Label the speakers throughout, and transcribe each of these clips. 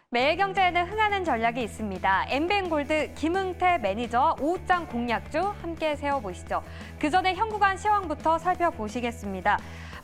Speaker 1: 매일경제에는 흥하는 전략이 있습니다. 엠비엔골드 김흥태 매니저와 오후장 공략주 함께 세워보시죠. 그 전에 현구간 시황부터 살펴보시겠습니다.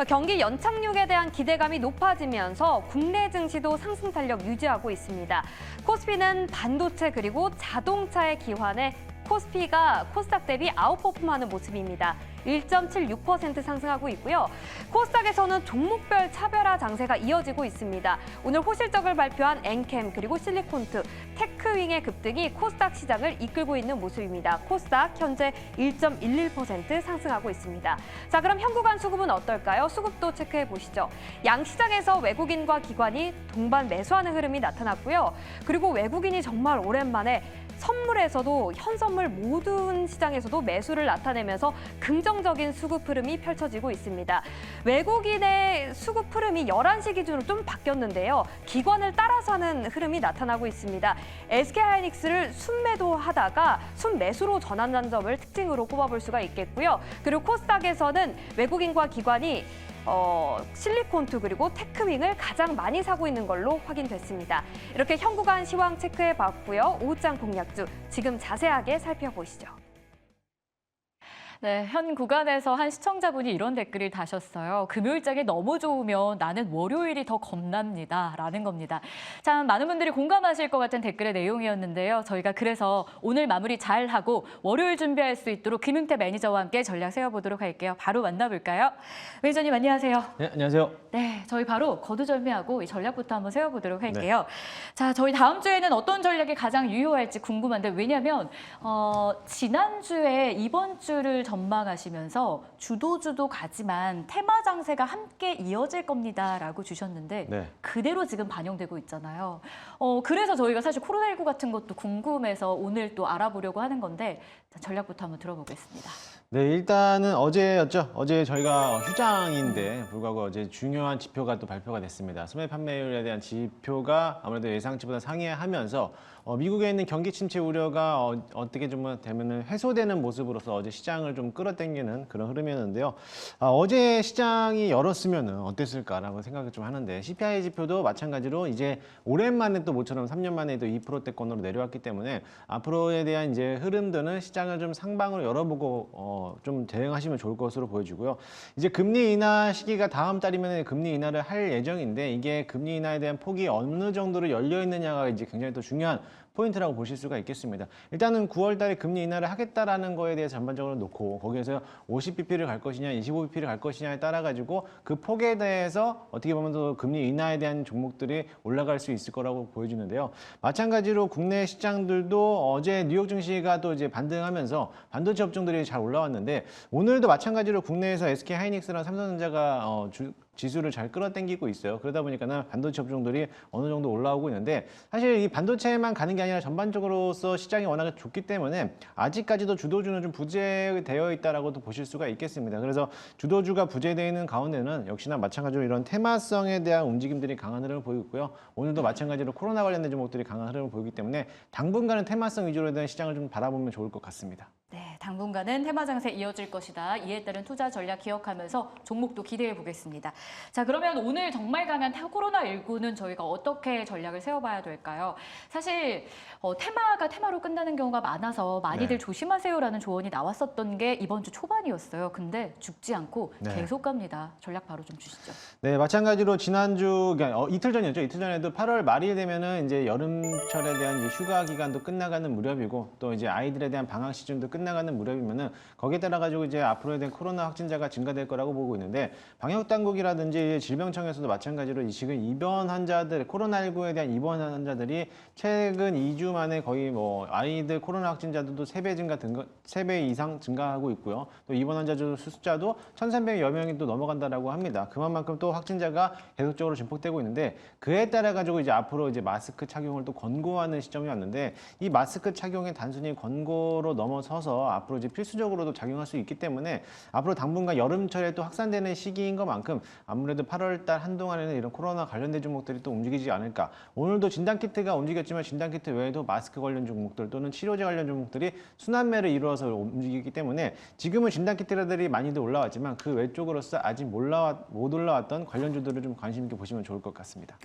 Speaker 1: 경기 연착륙에 대한 기대감이 높아지면서 국내 증시도 상승 탄력 유지하고 있습니다. 코스피는 반도체 그리고 자동차의 기환에 코스피가 코스닥 대비 아웃퍼폼하는 모습입니다. 1.76% 상승하고 있고요. 코스닥에서는 종목별 차별화 장세가 이어지고 있습니다. 오늘 호실적을 발표한 엔캠 그리고 실리콘트, 테크윙의 급등이 코스닥 시장을 이끌고 있는 모습입니다. 코스닥 현재 1.11% 상승하고 있습니다. 자, 그럼 현구간 수급은 어떨까요? 수급도 체크해 보시죠. 양시장에서 외국인과 기관이 동반 매수하는 흐름이 나타났고요. 그리고 외국인이 정말 오랜만에 선물에서도 현선물 모든 시장에서도 매수를 나타내면서 긍정적인 수급 흐름이 펼쳐지고 있습니다. 외국인의 수급 흐름이 11시 기준으로 좀 바뀌었는데요. 기관을 따라서 하는 흐름이 나타나고 있습니다. SK하이닉스를 순매도하다가 순매수로 전환한 점을 특징으로 꼽아볼 수가 있겠고요. 그리고 코스닥에서는 외국인과 기관이 실리콘투 그리고 테크윙을 가장 많이 사고 있는 걸로 확인됐습니다. 이렇게 현구간 시황 체크해봤고요. 오후장 공략주 지금 자세하게 살펴보시죠.
Speaker 2: 네, 현 구간에서 한 시청자분이 이런 댓글을 다셨어요. 금요일장이 너무 좋으면 나는 월요일이 더 겁납니다. 라는 겁니다. 참 많은 분들이 공감하실 것 같은 댓글의 내용이었는데요. 저희가 그래서 오늘 마무리 잘 하고 월요일 준비할 수 있도록 김흥태 매니저와 함께 전략 세워보도록 할게요. 바로 만나볼까요? 매니저님 안녕하세요.
Speaker 3: 네, 안녕하세요.
Speaker 2: 네, 저희 바로 거두절미하고 이 전략부터 한번 세워보도록 할게요. 네. 자, 저희 다음 주에는 어떤 전략이 가장 유효할지 궁금한데 왜냐하면 지난주에 이번 주를 전망하시면서 주도주도 가지만 테마 장세가 함께 이어질 겁니다라고 주셨는데
Speaker 3: 네.
Speaker 2: 그대로 지금 반영되고 있잖아요. 그래서 저희가 사실 코로나19 같은 것도 궁금해서 오늘 또 알아보려고 하는 건데 전략부터 한번 들어보겠습니다.
Speaker 3: 네, 일단은 어제였죠. 어제 저희가 휴장인데 불구하고 어제 중요한 지표가 또 발표가 됐습니다. 소매 판매율에 대한 지표가 아무래도 예상치보다 상회하면서 미국에 있는 경기 침체 우려가 어떻게 좀 되면은 해소되는 모습으로서 어제 시장을 좀 끌어당기는 그런 흐름이었는데요. 어제 시장이 열었으면은 어땠을까라고 생각을 좀 하는데 CPI 지표도 마찬가지로 이제 오랜만에 또 모처럼 3년 만에 또 2%대권으로 내려왔기 때문에 앞으로에 대한 이제 흐름들은 시장을 좀 상방으로 열어보고 좀 대응하시면 좋을 것으로 보여지고요. 이제 금리 인하 시기가 다음 달이면 금리 인하를 할 예정인데 이게 금리 인하에 대한 폭이 어느 정도로 열려 있느냐가 이제 굉장히 또 중요한 포인트라고 보실 수가 있겠습니다. 일단은 9월 달에 금리 인하를 하겠다라는 거에 대해서 전반적으로 놓고 거기에서 50bp를 갈 것이냐 25bp를 갈 것이냐에 따라 가지고 그 폭에 대해서 어떻게 보면 또 금리 인하에 대한 종목들이 올라갈 수 있을 거라고 보여지는데요. 마찬가지로 국내 시장들도 어제 뉴욕 증시가 또 이제 반등하면서 반도체 업종들이 잘 올라왔는데 오늘도 마찬가지로 국내에서 SK하이닉스랑 삼성전자가 지수를 잘 끌어당기고 있어요. 그러다 보니까 반도체 업종들이 어느 정도 올라오고 있는데 사실 이 반도체만 가는 게 아니라 전반적으로서 시장이 워낙 좋기 때문에 아직까지도 주도주는 좀 부재되어 있다라고도 보실 수가 있겠습니다. 그래서 주도주가 부재되어 있는 가운데는 역시나 마찬가지로 이런 테마성에 대한 움직임들이 강한 흐름을 보이고 있고요. 오늘도 마찬가지로 코로나 관련된 종목들이 강한 흐름을 보이기 때문에 당분간은 테마성 위주로 된 시장을 좀 바라보면 좋을 것 같습니다.
Speaker 2: 네, 당분간은 테마 장세 이어질 것이다. 이에 따른 투자 전략 기억하면서 종목도 기대해 보겠습니다. 자, 그러면 오늘 정말 강한 코로나19는 저희가 어떻게 전략을 세워봐야 될까요? 사실 테마가 테마로 끝나는 경우가 많아서 많이들 조심하세요라는 조언이 나왔었던 게 이번 주 초반이었어요. 근데 죽지 않고 계속 갑니다. 전략 바로 좀 주시죠.
Speaker 3: 네, 마찬가지로 지난주 그러니까 이틀 전이었죠. 이틀 전에도 8월 말일 되면은 이제 여름철에 대한 이제 휴가 기간도 끝나가는 무렵이고 또 이제 아이들에 대한 방학 시즌도 끝나가는 무렵이면은 거기에 따라 가지고 이제 앞으로에 대한 코로나 확진자가 증가될 거라고 보고 있는데 방역 당국이라든지 질병청에서도 마찬가지로 지금 입원 환자들 코로나19에 대한 입원 환자들이 최근 2주 만에 거의 뭐 아이들 코로나 확진자들도 3배 이상 증가하고 있고요. 또 입원 환자 숫자도 1,300여 명이 또 넘어간다라고 합니다. 그만큼 또 확진자가 계속적으로 증폭되고 있는데 그에 따라 가지고 이제 앞으로 이제 마스크 착용을 또 권고하는 시점이 왔는데 이 마스크 착용이 단순히 권고로 넘어서서 앞으로 이제 필수적으로도 작용할 수 있기 때문에 앞으로 당분간 여름철에 또 확산되는 시기인 것만큼 아무래도 8월 달 한동안에는 이런 코로나 관련된 종목들이 또 움직이지 않을까. 오늘도 진단키트가 움직였지만 진단키트 외에도 마스크 관련 종목들 또는 치료제 관련 종목들이 순환매를 이루어서 움직이기 때문에 지금은 진단키트들이 많이들 올라왔지만 그 외쪽으로서 아직 못 올라왔던 관련주들을 좀 관심 있게 보시면 좋을 것 같습니다.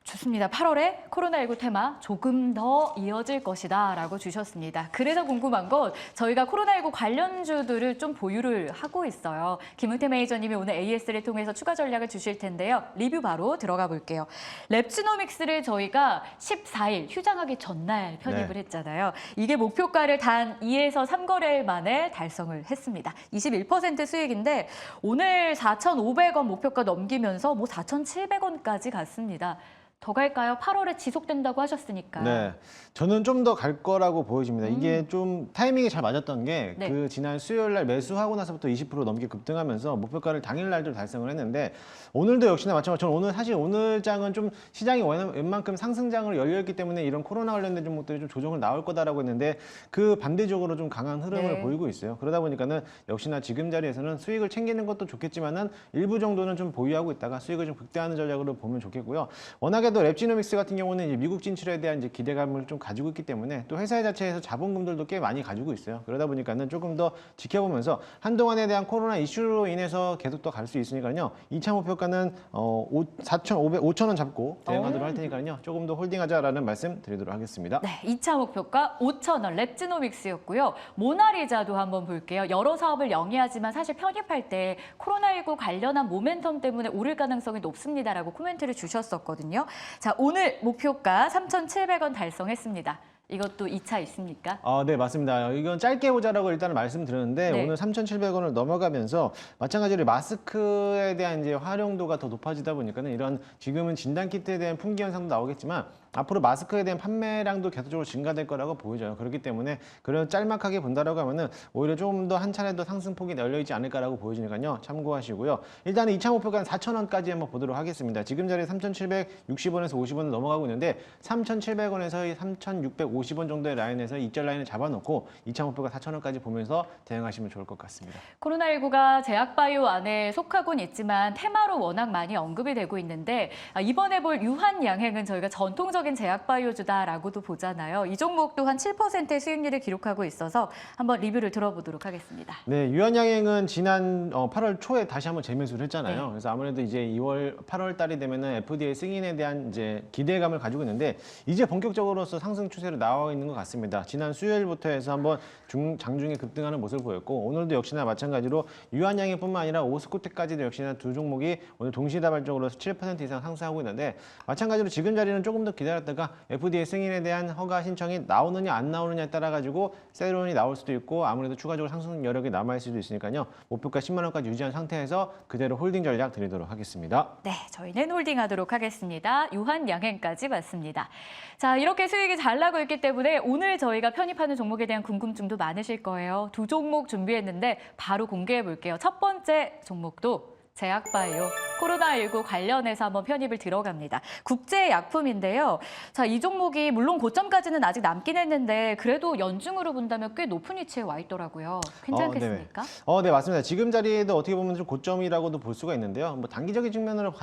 Speaker 2: 좋습니다. 8월에 코로나19 테마 조금 더 이어질 것이다 라고 주셨습니다. 그래서 궁금한 건 저희가 코로나19 관련주들을 좀 보유를 하고 있어요. 김은태 매니저님이 오늘 AS를 통해서 추가 전략을 주실 텐데요. 리뷰 바로 들어가 볼게요. 랩지노믹스를 저희가 14일 휴장하기 전날 편입을 했잖아요. 이게 목표가를 단 2에서 3거래일 만에 달성을 했습니다. 21% 수익인데 오늘 4,500원 목표가 넘기면서 뭐 4,700원까지 갔습니다. 더 갈까요? 8월에 지속된다고 하셨으니까.
Speaker 3: 네, 저는 좀 더 갈 거라고 보여집니다. 이게 좀 타이밍이 잘 맞았던 게
Speaker 2: 네.
Speaker 3: 그 지난 수요일 날 매수하고 나서부터 20% 넘게 급등하면서 목표가를 당일 날도 달성을 했는데 오늘도 역시나 마찬가지로 저는 오늘 사실 오늘 장은 좀 시장이 웬만큼 상승장으로 열려있기 때문에 이런 코로나 관련된 종목들이 좀 조정을 나올 거다라고 했는데 그 반대적으로 좀 강한 흐름을
Speaker 2: 네.
Speaker 3: 보이고 있어요. 그러다 보니까는 역시나 지금 자리에서는 수익을 챙기는 것도 좋겠지만은 일부 정도는 좀 보유하고 있다가 수익을 좀 극대화하는 전략으로 보면 좋겠고요. 워낙에도 랩지노믹스 같은 경우는 이제 미국 진출에 대한 이제 기대감을 좀 가지고 있기 때문에 또 회사 자체에서 자본금들도 꽤 많이 가지고 있어요. 그러다 보니까는 조금 더 지켜보면서 한동안에 대한 코로나 이슈로 인해서 계속 더 갈 수 있으니까요. 2차 목표가는 5,000원 잡고 대응하도록 할 테니까요. 조금 더 홀딩하자라는 말씀 드리도록 하겠습니다.
Speaker 2: 네, 2차 목표가 5,000원 랩지노믹스였고요. 모나리자도 한번 볼게요. 여러 사업을 영위하지만 사실 편입할 때 코로나19 관련한 모멘텀 때문에 오를 가능성이 높습니다라고 코멘트를 주셨었거든요. 자, 오늘 목표가 3,700원 달성했습니다. 이것도 2차 있습니까?
Speaker 3: 네, 맞습니다. 이건 짧게 보자라고 일단은 말씀드렸는데
Speaker 2: 네.
Speaker 3: 오늘 3,700원을 넘어가면서 마찬가지로 마스크에 대한 이제 활용도가 더 높아지다 보니까는 이런 지금은 진단키트에 대한 품귀 현상도 나오겠지만 앞으로 마스크에 대한 판매량도 계속적으로 증가될 거라고 보여져요. 그렇기 때문에 그런 짤막하게 본다라고 하면은 오히려 조금 더 한 차례 더 상승폭이 열려 있지 않을까라고 보여지니까요. 참고하시고요. 일단은 2차 목표가 4,000원까지 한번 보도록 하겠습니다. 지금 자리에 3,760원에서 50원을 넘어가고 있는데 3,700원에서 3,650원 정도의 라인에서 익절 라인을 잡아놓고 2차 목표가 4,000원까지 보면서 대응하시면 좋을 것 같습니다.
Speaker 2: 코로나19가 제약바이오 안에 속하곤 있지만 테마로 워낙 많이 언급이 되고 있는데 이번에 볼 유한양행은 저희가 전통적인 제약바이오주다라고도 보잖아요. 이 종목도 한 7%의 수익률을 기록하고 있어서 한번 리뷰를 들어보도록 하겠습니다.
Speaker 3: 네, 유한양행은 지난 8월 초에 다시 한번 재매수를 했잖아요.
Speaker 2: 네.
Speaker 3: 그래서 아무래도 이제 8월 달이 되면은 FDA 승인에 대한 이제 기대감을 가지고 있는데 이제 본격적으로서 상승 추세로 나와 있는 것 같습니다. 지난 수요일부터 해서 한번 장중에 급등하는 모습을 보였고 오늘도 역시나 마찬가지로 유한양행뿐만 아니라 오스코텍까지도 역시나 두 종목이 오늘 동시다발적으로 7% 이상 상승하고 있는데 마찬가지로 지금 자리는 조금 더 기다렸다가 FDA 승인에 대한 허가 신청이 나오느냐 안 나오느냐에 따라 가지고 세론이 나올 수도 있고 아무래도 추가적으로 상승 여력이 남아있을 수도 있으니까요. 목표가 10만 원까지 유지한 상태에서 그대로 홀딩 전략 드리도록 하겠습니다.
Speaker 2: 네, 저희는 홀딩하도록 하겠습니다. 유한양행까지 봤습니다. 자, 이렇게 수익이 잘 나고 있기 때문에 오늘 저희가 편입하는 종목에 대한 궁금증도 많으실 거예요. 두 종목 준비했는데 바로 공개해 볼게요. 첫 번째 종목도 제약바이오, 코로나19 관련해서 한번 편입을 들어갑니다. 국제약품인데요. 자, 이 종목이 물론 고점까지는 아직 남긴 했는데 그래도 연중으로 본다면 꽤 높은 위치에 와 있더라고요. 괜찮겠습니까?
Speaker 3: 네, 맞습니다. 지금 자리에도 어떻게 보면 좀 고점이라고도 볼 수가 있는데요. 뭐 단기적인 측면으로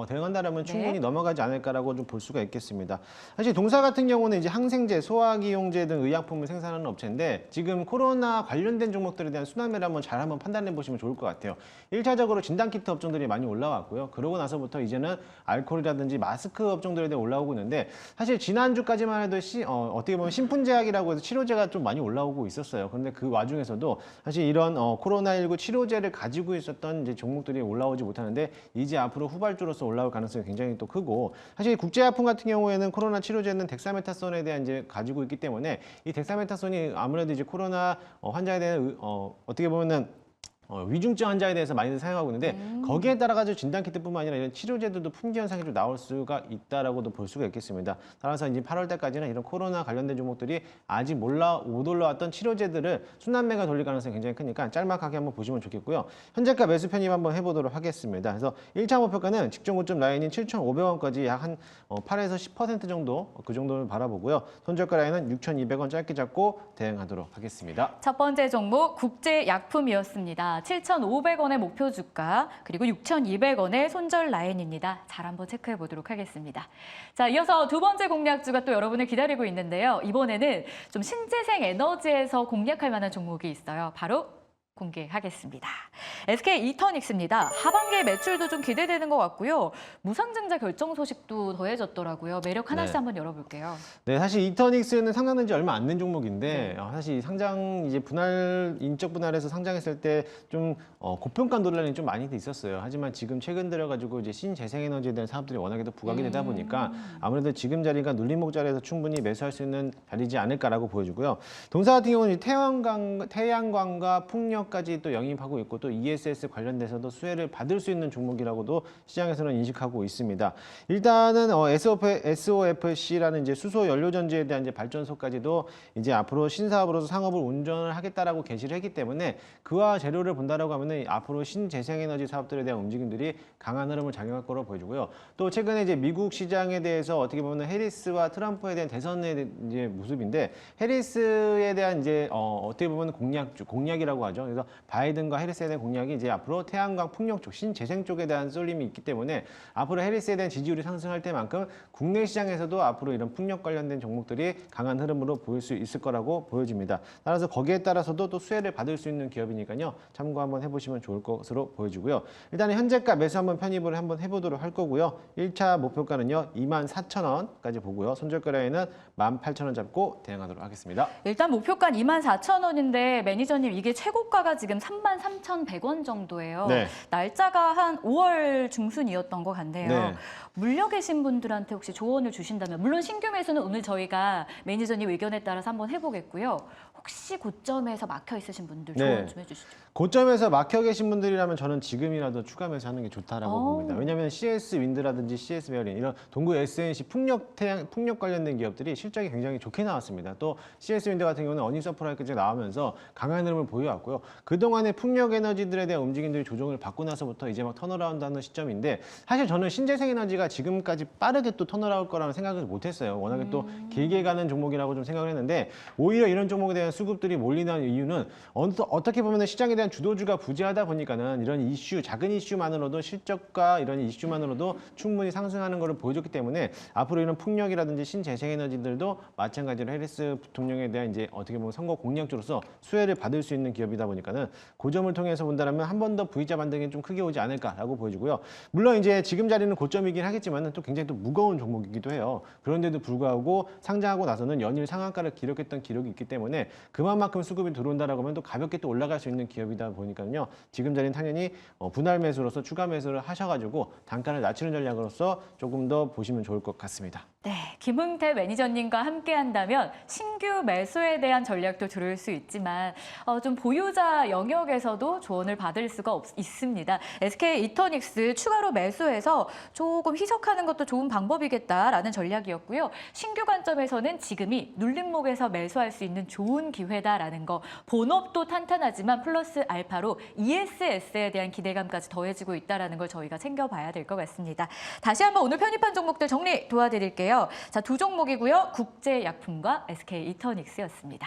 Speaker 3: 대응한다라면 충분히
Speaker 2: 네.
Speaker 3: 넘어가지 않을까라고 좀 볼 수가 있겠습니다. 사실 동사 같은 경우는 이제 항생제, 소화기용제 등 의약품을 생산하는 업체인데 지금 코로나 관련된 종목들에 대한 순환매를 잘 한번 판단해 보시면 좋을 것 같아요. 1차적으로 진단키트 업종들이 많이 올라왔고요. 그러고 나서부터 이제는 알코올이라든지 마스크 업종들에 대해 올라오고 있는데 사실 지난주까지만 해도 어떻게 보면 신fun제약이라고 해서 치료제가 좀 많이 올라오고 있었어요. 그런데 그 와중에서도 사실 이런 코로나19 치료제를 가지고 있었던 이제 종목들이 올라오지 못하는데 이제 앞으로 후발주로서 올라올 가능성이 굉장히 또 크고 사실 국제약품 같은 경우에는 코로나 치료제는 덱사메타손에 대한 이제 가지고 있기 때문에 이 덱사메타손이 아무래도 이제 코로나 환자에 대한 어떻게 보면은 위중증 환자에 대해서 많이들 사용하고 있는데 거기에 따라 가지고 진단키트뿐만 아니라 이런 치료제들도 품귀 현상이 좀 나올 수가 있다라고도 볼 수가 있겠습니다. 따라서 이제 8월 달까지는 이런 코로나 관련된 종목들이 아직 못 올라왔던 치료제들을 순환매가 돌릴 가능성이 굉장히 크니까 짤막하게 한번 보시면 좋겠고요. 현재가 매수 편입 한번 해보도록 하겠습니다. 그래서 1차 목표가는 직전 고점 라인인 7,500원까지 약 한 8에서 10% 정도 그 정도를 바라보고요. 손절가 라인은 6,200원 짧게 잡고 대응하도록 하겠습니다.
Speaker 2: 첫 번째 종목 국제약품이었습니다. 7,500원의 목표 주가 그리고 6,200원의 손절 라인입니다. 잘 한번 체크해 보도록 하겠습니다. 자, 이어서 두 번째 공략주가 또 여러분을 기다리고 있는데요. 이번에는 좀 신재생 에너지에서 공략할 만한 종목이 있어요. 바로 공개하겠습니다. SK 이터닉스입니다. 하반기에 매출도 좀 기대되는 것 같고요. 무상증자 결정 소식도 더해졌더라고요. 매력 하나씩
Speaker 3: 네.
Speaker 2: 한번 열어볼게요.
Speaker 3: 네, 사실 이터닉스는 상장된 지 얼마 안 된 종목인데 사실 상장 이제 인적 분할해서 상장했을 때 좀 고평가 논란이 좀 많이 있었어요. 하지만 지금 최근 들어가지고 이제 신재생에너지에 대한 사업들이 워낙에 부각이 되다 보니까 아무래도 지금 자리가 눌림목 자리에서 충분히 매수할 수 있는 자리지 않을까라고 보여지고요. 동사 같은 경우는 태양광과 풍력까지 또 영입하고 있고 또 ESS 관련돼서도 수혜를 받을 수 있는 종목이라고도 시장에서는 인식하고 있습니다. 일단은 SOFC라는 이제 수소 연료 전지에 대한 이제 발전소까지도 이제 앞으로 신사업으로서 상업을 운전을 하겠다라고 게시를 했기 때문에 그와 재료를 본다라고 하면은 앞으로 신재생에너지 사업들에 대한 움직임들이 강한 흐름을 작용할 거로 보여지고요. 또 최근에 이제 미국 시장에 대해서 어떻게 보면 해리스와 트럼프에 대한 대선의 이제 모습인데 해리스에 대한 이제 어떻게 보면 공약이라고 하죠. 그래서 바이든과 해리스에 대한 공약이 이제 앞으로 태양광 풍력 쪽, 신재생 쪽에 대한 쏠림이 있기 때문에 앞으로 해리스에 대한 지지율이 상승할 때만큼 국내 시장에서도 앞으로 이런 풍력 관련된 종목들이 강한 흐름으로 보일 수 있을 거라고 보여집니다. 따라서 거기에 따라서도 또 수혜를 받을 수 있는 기업이니까요. 참고 한번 해보시면 좋을 것으로 보여지고요. 일단은 현재가 매수 한번 편입을 한번 해보도록 할 거고요. 1차 목표가는요. 24,000원까지 보고요. 손절가량에는 18,000원 잡고 대응하도록 하겠습니다.
Speaker 2: 일단 목표가 24,000원인데 매니저님 이게 최고가가 지금 33,100원 정도예요.
Speaker 3: 네.
Speaker 2: 날짜가 한 5월 중순이었던 것 같네요.
Speaker 3: 네.
Speaker 2: 물려 계신 분들한테 혹시 조언을 주신다면 물론 신규 매수는 오늘 저희가 매니저님 의견에 따라서 한번 해보겠고요. 혹시 고점에서 막혀 있으신 분들 조언
Speaker 3: 네.
Speaker 2: 좀 해주시죠.
Speaker 3: 고점에서 막혀 계신 분들이라면 저는 지금이라도 추가 매수하는 게 좋다라고
Speaker 2: 오.
Speaker 3: 봅니다. 왜냐하면 CS 윈드라든지 CS 베어링 이런 동구 SNC 풍력 관련된 기업들이 실적이 굉장히 좋게 나왔습니다. 또 CS 윈드 같은 경우는 어닝 서프라이즈까지 나오면서 강한 흐름을 보여왔고요. 그동안의 풍력 에너지들에 대한 움직임들이 조정을 받고 나서부터 이제 막 턴어라운드하는 시점인데 사실 저는 신재생 에너지가 지금까지 빠르게 또 턴어라울 거라는 생각을 못했어요. 워낙에 또 길게 가는 종목이라고 좀 생각을 했는데 오히려 이런 종목에 대한 수급들이 몰리는 이유는 어떻게 보면 시장에 대한 주도주가 부재하다 보니까는 이런 이슈, 작은 이슈만으로도 실적과 이런 이슈만으로도 충분히 상승하는 것을 보여줬기 때문에 앞으로 이런 풍력이라든지 신재생에너지들도 마찬가지로 해리스 부통령에 대한 이제 어떻게 보면 선거 공약주로서 수혜를 받을 수 있는 기업이다 보니까는 고점을 통해서 본다면 한 번 더 V자 반등이 좀 크게 오지 않을까라고 보여지고요. 물론 이제 지금 자리는 고점이긴 하겠지만은 또 굉장히 또 무거운 종목이기도 해요. 그런데도 불구하고 상장하고 나서는 연일 상한가를 기록했던 기록이 있기 때문에 그만큼 수급이 들어온다라고 하면 또 가볍게 또 올라갈 수 있는 기업이다 보니까요. 지금 자리는 당연히 분할 매수로서 추가 매수를 하셔가지고 단가를 낮추는 전략으로서 조금 더 보시면 좋을 것 같습니다.
Speaker 2: 네, 김흥태 매니저님과 함께 한다면 신규 매수에 대한 전략도 들을 수 있지만 좀 보유자 영역에서도 조언을 받을 수가 있습니다. SK 이터닉스 추가로 매수해서 조금 희석하는 것도 좋은 방법이겠다라는 전략이었고요. 신규 관점에서는 지금이 눌림목에서 매수할 수 있는 좋은 기회다라는 거. 본업도 탄탄하지만 플러스 알파로 ESS에 대한 기대감까지 더해지고 있다는 걸 저희가 챙겨봐야 될 것 같습니다. 다시 한번 오늘 편입한 종목들 정리 도와드릴게요. 자, 두 종목이고요. 국제약품과 SK 이터닉스였습니다.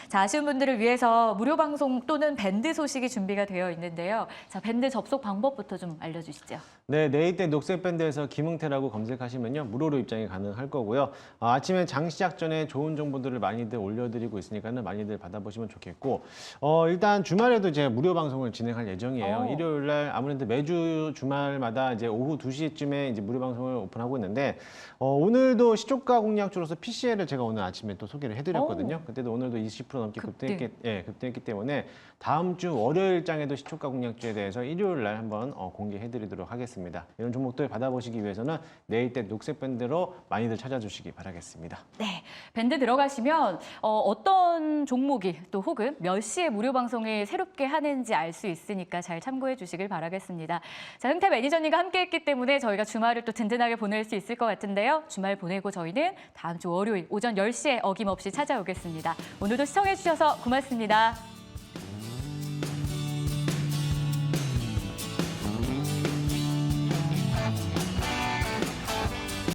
Speaker 2: 자, 아쉬운 분들을 위해서 무료 방송 또는 밴드 소식이 준비가 되어 있는데요. 자, 밴드 접속 방법부터 좀 알려주시죠.
Speaker 3: 네, 네이트 녹색밴드에서 김흥태라고 검색하시면요. 무료로 입장이 가능할 거고요. 아침에 장 시작 전에 좋은 정보들을 많이들 올려드리고 있으니까는 많이들 받아보시면 좋겠고 일단 주말에도 이제 무료 방송을 진행할 예정이에요. 일요일 날 아무래도 매주 주말마다 이제 오후 2시쯤에 이제 무료 방송을 오픈하고 있는데 오늘도 시초가 공략주로서 PCL을 제가 오늘 아침에 또 소개를 해드렸거든요. 그때도 오늘도 20% 넘게 급등했기 때문에 다음 주 월요일장에도 시초가 공략주에 대해서 일요일 날 한번 공개해드리도록 하겠습니다. 이런 종목들 받아보시기 위해서는 내일 때 녹색 밴드로 많이들 찾아주시기 바라겠습니다.
Speaker 2: 네, 밴드 들어가시면 어떤 종목이 또 혹은 몇 시에 무료 방송을 새롭게 하는지 알 수 있으니까 잘 참고해 주시길 바라겠습니다. 자, 흥태 매니저님과 함께했기 때문에 저희가 주말을 또 든든하게 보낼 수 있을 것 같은데요. 주말 보내고 저희는 다음 주 월요일 오전 10시에 어김없이 찾아오겠습니다. 오늘도 시청해 주셔서 고맙습니다.